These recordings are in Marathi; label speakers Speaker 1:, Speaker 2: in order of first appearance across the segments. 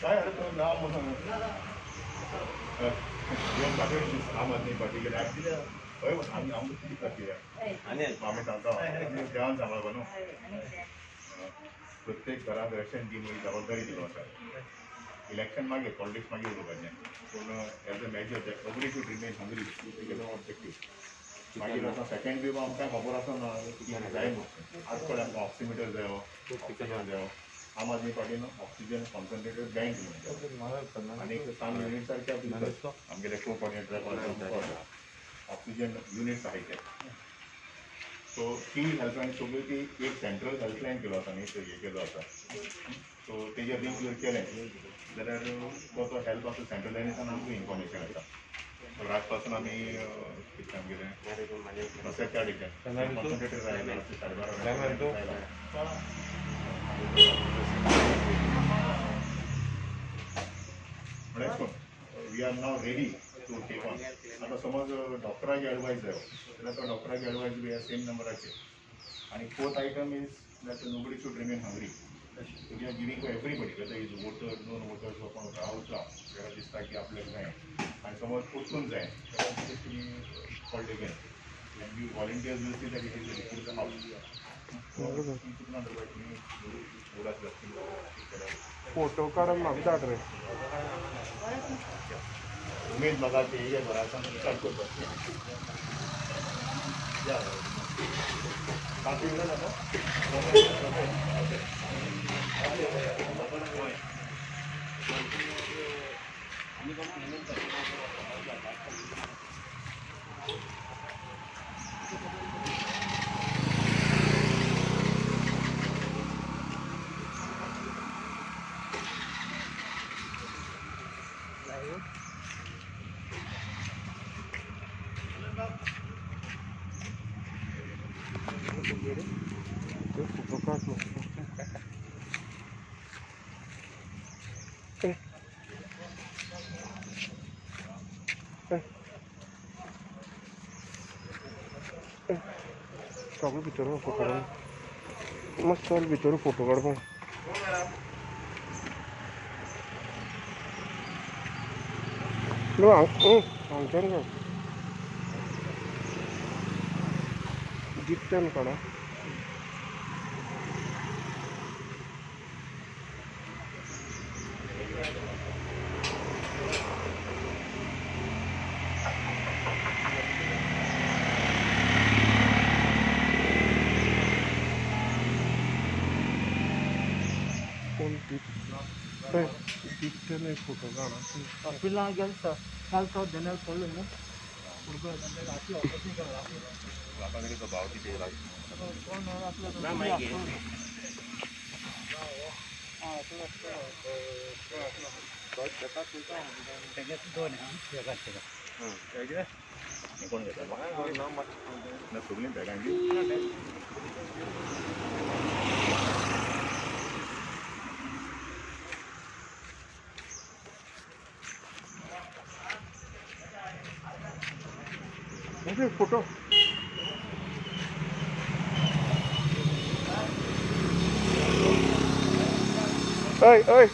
Speaker 1: काय अडचण नाव म्हणून आम आदमी पार्टी के आम्ही आम किती पार्टी आहे आम्ही सांगता जेवण सांभाळ बनू प्रत्येक घरात रेशन दी म्हजी जबाबदारी दिलो आसा इलेक्शन मागे पॉलिटिक्स मागे उलोवपाचें पूण as a major that nobody should remain hungry तेजेलो ऑब्जेक्टीव मागीर आतां सेकंड वेव आमकां खबर आसा ना कितें जाय म्हणून आज कडेन आमकां ऑक्सिमिटर जायो ऑक्सिजन जायो आम आदमी पार्टीन ऑक्सिजन कॉन्सन्ट्रेटेड बँक म्हणटा आनी 3 युनिट सारके आमगेले कोऑर्डिनेटर ऑक्सिजन युनिट्स आहाय ते सो ती हेल्पलायन सगळी ती एक सेंट्रल हेल्पलायन केलो आसा न्ही हे केलो आसा सो तेजेर लिंक जर केलें जाल्यार तो हेल्प आसा सेंट्रल लायनीसान आमकां इन्फॉर्मेशन येता सो रात पासून आमी कितें आमगेलें सेक्युरिटीचें कॉन्सन्ट्रेटेड आयला 12:30 we are now ready to take on आता समज डॉक्टराची एडवायस जायो जाल्यार तो डॉक्टराची एडवायस बी ह्या सेम नंबराचेर आनी fourth item is that nobody should remain hungry we are giving to everybody whether is voter non voters कोण रावता जाल्यार दिसता की आपल्याक जाय आनी समज उठून जाय जाल्यार तुमी called again end you volunteers will see that it is report the house
Speaker 2: photo काढून म्हाका धाड रे
Speaker 1: उमेद म्हाका तेजे घरासान स्टार्ट करपाक
Speaker 2: फोटो काढ सगळं भितर फोटो काढ मस्त चल भितर फोटो काढ हांगच्यान काड जितल्यान काडा जितल्यान फोटो काढा
Speaker 3: पिला गेल काल तो जनरल खोल ना
Speaker 1: तो भाव किती
Speaker 3: कौन आपला
Speaker 1: ना माहिती
Speaker 3: दोन आहे
Speaker 1: कोण घेता ना सगळी बॅगांची
Speaker 2: फोटो ओय ओय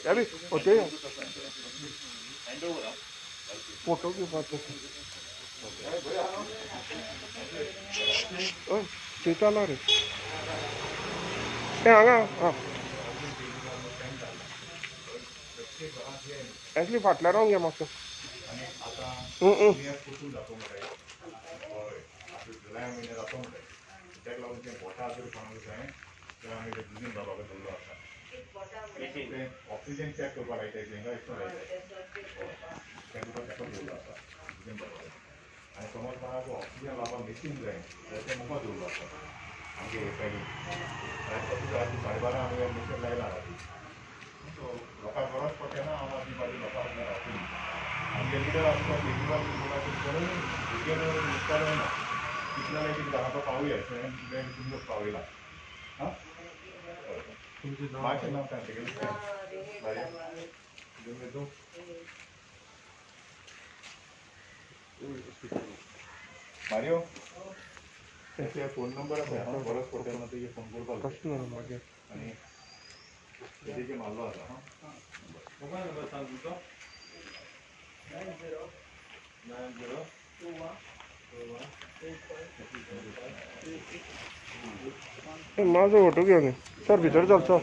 Speaker 2: अभी होते फोटो की बात ओय चेता ना रे हांगा हां एक्चुअली फाटल्यान रावंक घे मातसो
Speaker 1: जुलय म्हयने जातो म्हणटा त्याक लागून तें पोटा जर कोणाक जाय जाल्यार आमी ते दुजून बाबा दवरलो आसा ऑक्सिजन चॅक करपाक लायताय तेंकां एक्स्ट्रा लायताय तेंकां तेका दवरलो आसा दुजून बाबा आनी समज कोणाक ऑक्सिजन लावपाक मॅशीन जाय जाल्यार तें मुखार दवरलो आसा आमगे पयलीं राती 12:30 आमी मॅशीन लायला सो लोकांक गरज पडटना आम आदमी पार्टी लोकांक रावतली आमगे लिडर आसता केजरीवाल करून भुरगें मुखार ना कितल्या लायक कितें घराचो पावया तुमकां पावयला हां मातशें नांव सांग मारियो त्याचे फोन नंबर आसा गरज पडटा तेजे फोन करपाक
Speaker 2: तशें न्हू मागीर
Speaker 1: आनी तेजे मारलो आसा हां
Speaker 2: माझो फोटो घेवन ये. सर भितर चल सर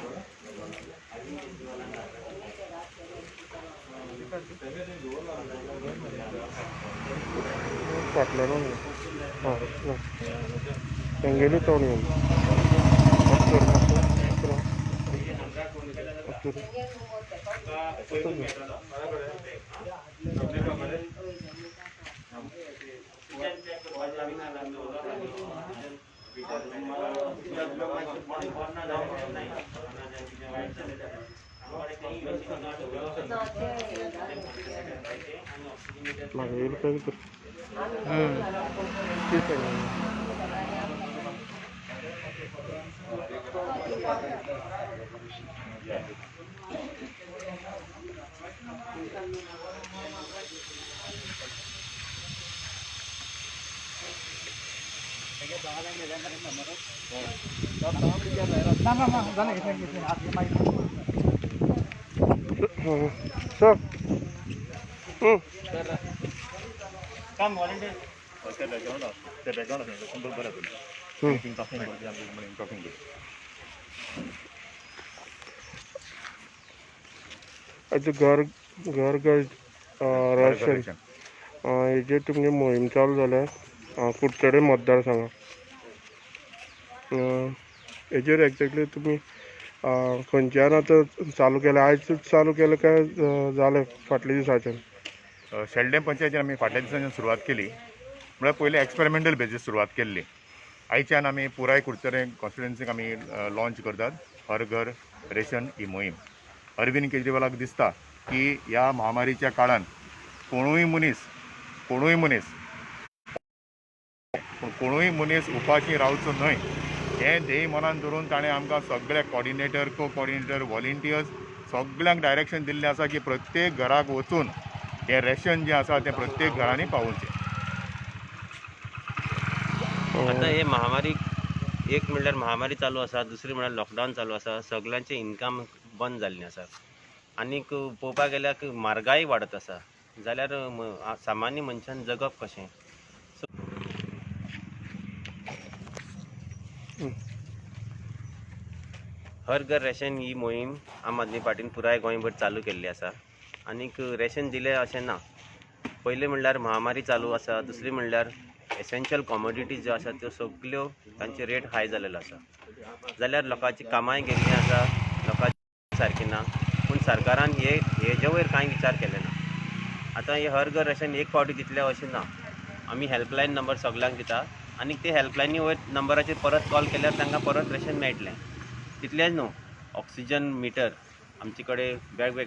Speaker 2: फाटल्यान हां तेंगेली तोंड घेवन म्हाका येयलो काय भितर ठीक आहे सर
Speaker 3: काम व्हॉलंटियर
Speaker 1: त्या बॅकग्राऊंड आसा फोन बरं तुला टॉकिंग
Speaker 2: घर घर घर राशन हेजेर तुमगे मोहीम चालू जाल्या कुडचडे मतदारसंघात हेजेर एक्झॅक्टली तुमी खंयच्यान आतां चालू केलें आयज चालू केलें काय जालें फाटल्या दिसाच्यान
Speaker 1: शेल्डें पंचायतीन आमी फाटल्या दिसांनी सुरवात केली म्हळ्यार पयलीं एक्सपेरिमेंटल बेजीस सुरवात केल्ली आयच्यान आमी पुराय कुडचडें कॉन्स्टिट्युएन्सीक आमी लॉन्च करतात हर घर रेशन ही मोहीम अरविंद केजरीवालाक दिसता की ह्या महामारीच्या काळान कोणूय मनीस उपाशी रावचो न्हय हें ध्येय मनान धरून ताणें आमकां सगळे कॉर्डिनेटर को कॉर्डिनेटर व्हॉलिंटियर्स सगळ्यांक डायरेक्शन दिल्लें आसा की प्रत्येक घराक वचून हें रेशन जें आसा तें प्रत्येक घरांनी पावोवचें.
Speaker 4: आतां हे महामारी एक म्हणल्यार महामारी चालू आसा दुसरी म्हणल्यार लॉकडावन चालू आसा सगळ्यांचे इनकम बंद जाल्लें आसा आनीक पळोवपाक गेल्यार म्हारगाय वाडत आसा जाल्यार सामान्य मनशान जगप कशें हर घर रेशन ही मोहीम आम आदमी पार्टीन पुराय गोंयभर चालू केल्ली आसा आनीक रेशन दिलें अशें ना पयलें म्हणल्यार महामारी चालू आसा दुसरी म्हणल्यार एसेन्शियल कॉमोडिटीज ज्यो आसा त्यो सगल्यो तांचे रेट हाय जाल्लो आसा जाल्यार लोकांची कामाय गेल्लीं आसा लोकांची सारकी ना पूण सरकारान हेजे वयर कांय विचार केले ना आतां हे हर घर रेशन एक फावटी दितलें अशें ना आमी हेल्पलायन नंबर सगळ्यांक दिता आनीक ते हेल्पलायनी वयर नंबराचेर परत कॉल केल्यार तांकां परत रेशन मेळटलें तितलेंच न्हू ऑक्सिजन मिटर आमचे कडेन वेगवेगळे